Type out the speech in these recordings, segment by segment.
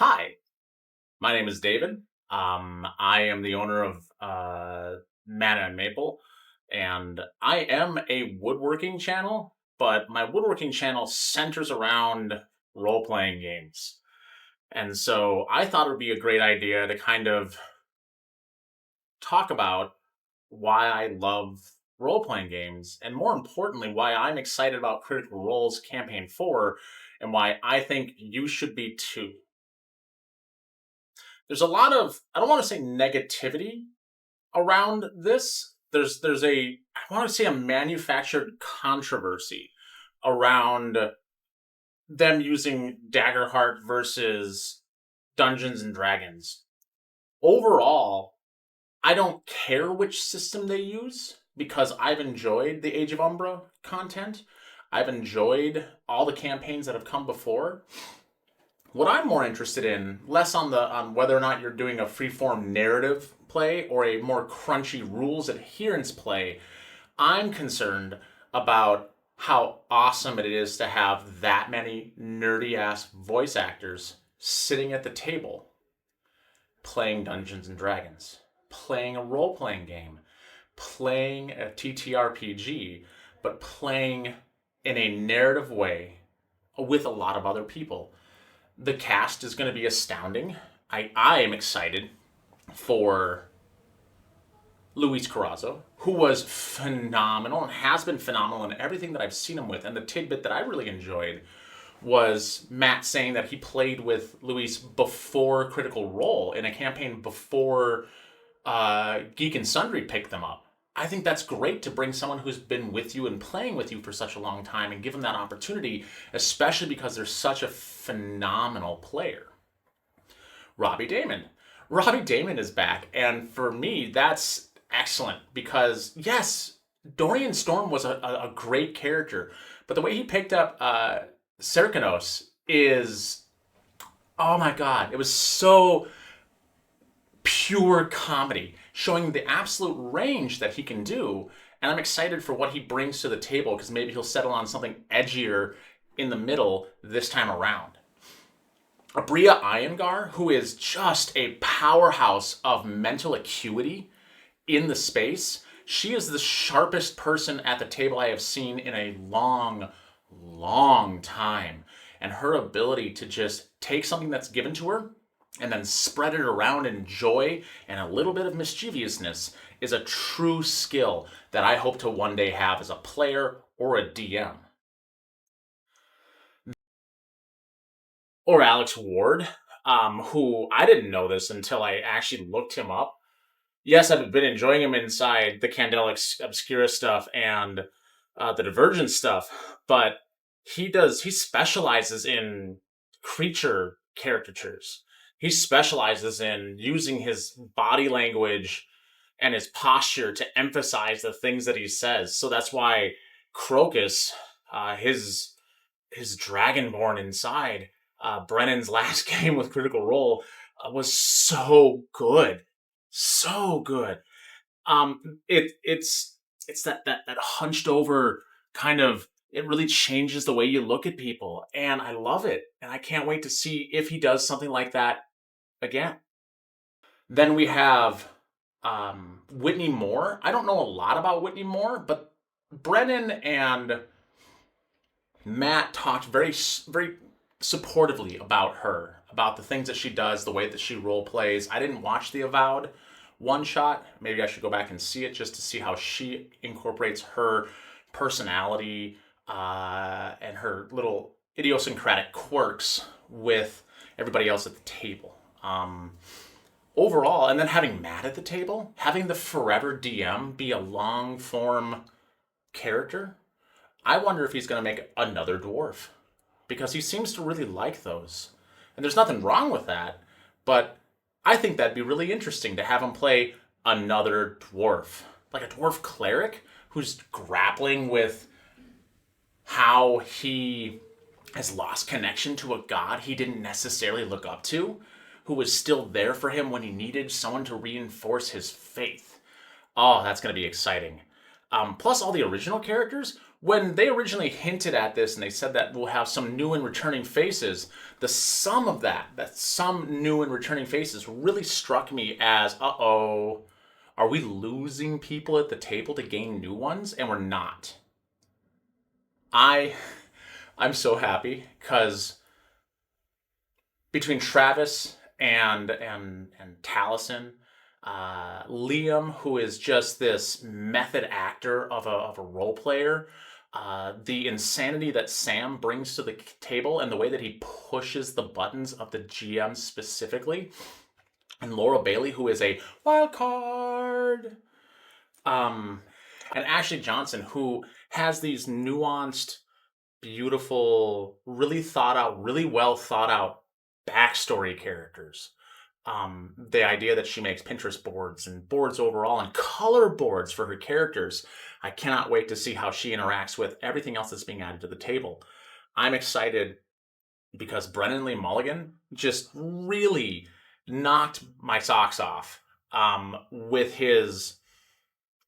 Hi, my name is David. I am the owner of Mana and Maple, and I am a woodworking channel, but my woodworking channel centers around role playing games. And so I thought it would be a great idea to kind of talk about why I love role playing games, and more importantly, why I'm excited about Critical Role's Campaign 4 and why I think you should be too. There's a lot of, I don't want to say negativity around this. There's a, I want to say, a manufactured controversy around them using Daggerheart versus Dungeons and Dragons. Overall, I don't care which system they use because I've enjoyed the Age of Umbra content. I've enjoyed all the campaigns that have come before. What I'm more interested in, less on whether or not you're doing a freeform narrative play or a more crunchy rules adherence play, I'm concerned about how awesome it is to have that many nerdy ass voice actors sitting at the table playing Dungeons and Dragons, playing a role playing game, playing a TTRPG, but playing in a narrative way with a lot of other people. The cast is going to be astounding. I am excited for Luis Carrazzo, who was phenomenal and has been phenomenal in everything that I've seen him with. And the tidbit that I really enjoyed was Matt saying that he played with Luis before Critical Role in a campaign before Geek and Sundry picked them up. I think that's great to bring someone who's been with you and playing with you for such a long time and give them that opportunity, especially because they're such a phenomenal player. Robbie Damon. Robbie Damon is back, and for me, that's excellent because, yes, Dorian Storm was a great character, but the way he picked up Serkanos is, oh my god, it was so pure comedy, showing the absolute range that he can do. And I'm excited for what he brings to the table because maybe he'll settle on something edgier in the middle this time around. Abria Iyengar, who is just a powerhouse of mental acuity in the space. She is the sharpest person at the table I have seen in a long, long time. And her ability to just take something that's given to her and then spread it around in joy and a little bit of mischievousness is a true skill that I hope to one day have as a player or a DM. Or Alex Ward, who I didn't know this until I actually looked him up. Yes, I've been enjoying him inside the Candela Obscura stuff and the Divergent stuff, but he specializes in creature caricatures. He specializes in using his body language and his posture to emphasize the things that he says. So that's why Crocus, his Dragonborn inside Brennan's last game with Critical Role, was so good, so good. It's that hunched over kind of. It really changes the way you look at people, and I love it. And I can't wait to see if he does something like that again. Then we have Whitney Moore. I don't know a lot about Whitney Moore, but Brennan and Matt talked very supportively about her, about the things that she does, the way that she role plays. I didn't watch the Avowed one shot. Maybe I should go back and see it just to see how she incorporates her personality and her little idiosyncratic quirks with everybody else at the table. Overall, and then having Matt at the table, having the forever DM be a long form character, I wonder if he's going to make another dwarf because he seems to really like those. And there's nothing wrong with that, but I think that'd be really interesting to have him play another dwarf, like a dwarf cleric who's grappling with how he has lost connection to a god he didn't necessarily look up to, who was still there for him when he needed someone to reinforce his faith. Oh, that's going to be exciting. Plus, all the original characters when they originally hinted at this and they said that we'll have some new and returning faces, the sum of that some new and returning faces really struck me as, uh-oh, are we losing people at the table to gain new ones? And we're not. I I'm so happy because between Travis and Taliesin, Liam, who is just this method actor of a role player, the insanity that Sam brings to the table and the way that he pushes the buttons of the GM specifically, and Laura Bailey, who is a wild card, and Ashley Johnson, who has these nuanced, beautiful, really thought out, really well thought out backstory characters. The idea that she makes Pinterest boards and boards overall and color boards for her characters. I cannot wait to see how she interacts with everything else that's being added to the table. I'm excited because Brennan Lee Mulligan just really knocked my socks off with his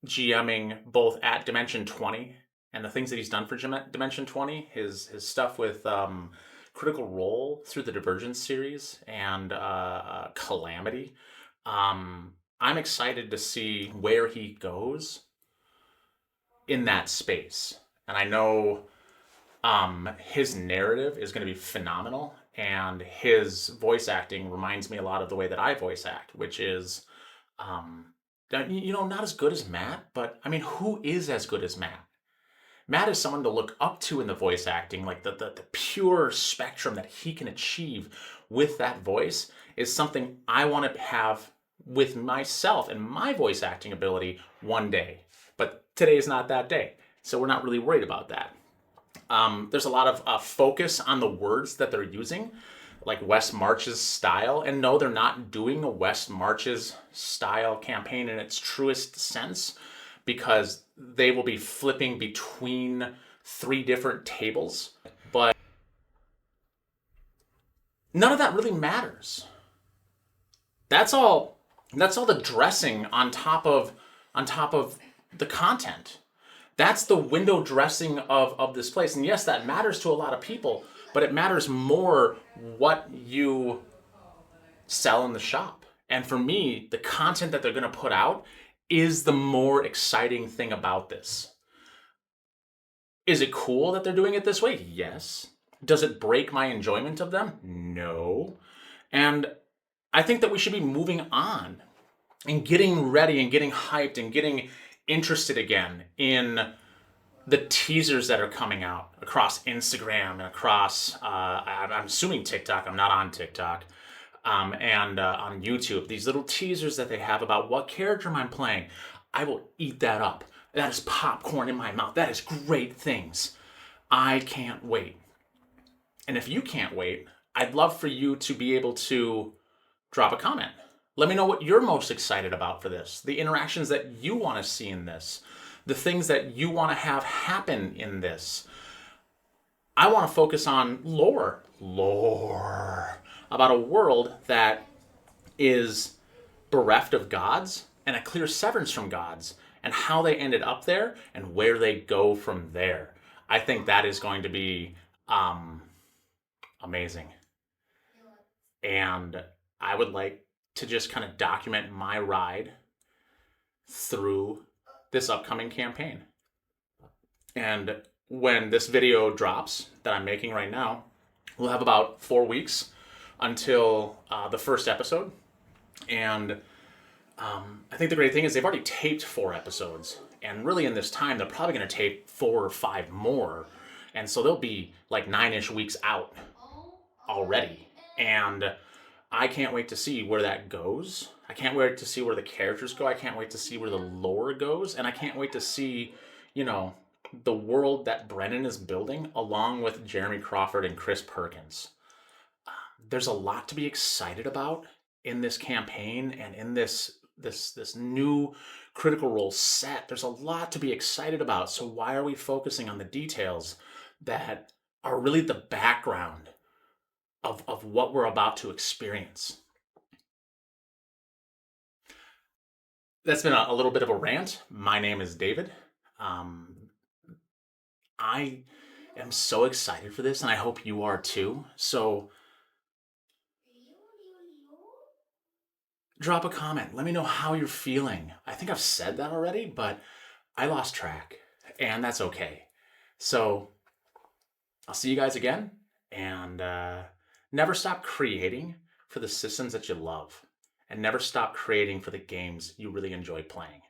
GMing both at Dimension 20 and the things that he's done for Dimension 20, his stuff with Critical Role through the Divergence series and Calamity. I'm excited to see where he goes in that space. And I know his narrative is going to be phenomenal, and his voice acting reminds me a lot of the way that I voice act, which is, not as good as Matt, but I mean, who is as good as Matt? Matt is someone to look up to in the voice acting, like the pure spectrum that he can achieve with that voice is something I want to have with myself and my voice acting ability one day. But today is not that day, so we're not really worried about that. There's a lot of focus on the words that they're using, like Wes March's style. And no, they're not doing a Wes March's style campaign in its truest sense, because they will be flipping between 3 different tables. But none of that really matters. That's all the dressing on top of the content. That's the window dressing of this place. And yes, that matters to a lot of people, but it matters more what you sell in the shop. And for me, the content that they're going to put out is the more exciting thing about this. Is it cool that they're doing it this way? Yes. Does it break my enjoyment of them? No. And I think that we should be moving on and getting ready and getting hyped and getting interested again in the teasers that are coming out across Instagram and across, I'm assuming TikTok. I'm not on TikTok. And on YouTube, these little teasers that they have about what character I'm playing. I will eat that up. That is popcorn in my mouth. That is great things. I can't wait. And if you can't wait, I'd love for you to be able to drop a comment. Let me know what you're most excited about for this, the interactions that you want to see in this, the things that you want to have happen in this. I want to focus on lore about a world that is bereft of gods and a clear severance from gods, and how they ended up there and where they go from there. I think that is going to be amazing. And I would like to just kind of document my ride through this upcoming campaign. And when this video drops that I'm making right now, we'll have about 4 weeks until the first episode. And I think the great thing is they've already taped 4 episodes. And really in this time, they're probably going to tape 4 or 5 more. And so they'll be like 9-ish weeks out already. And I can't wait to see where that goes. I can't wait to see where the characters go. I can't wait to see where the lore goes. And I can't wait to see, the world that Brennan is building along with Jeremy Crawford and Chris Perkins. There's a lot to be excited about in this campaign and in this new Critical Role set. There's a lot to be excited about. So why are we focusing on the details that are really the background of what we're about to experience? That's been a little bit of a rant. My name is David. I am so excited for this, and I hope you are too. So drop a comment. Let me know how you're feeling. I think I've said that already, but I lost track, and that's okay. So I'll see you guys again, and never stop creating for the systems that you love, and never stop creating for the games you really enjoy playing.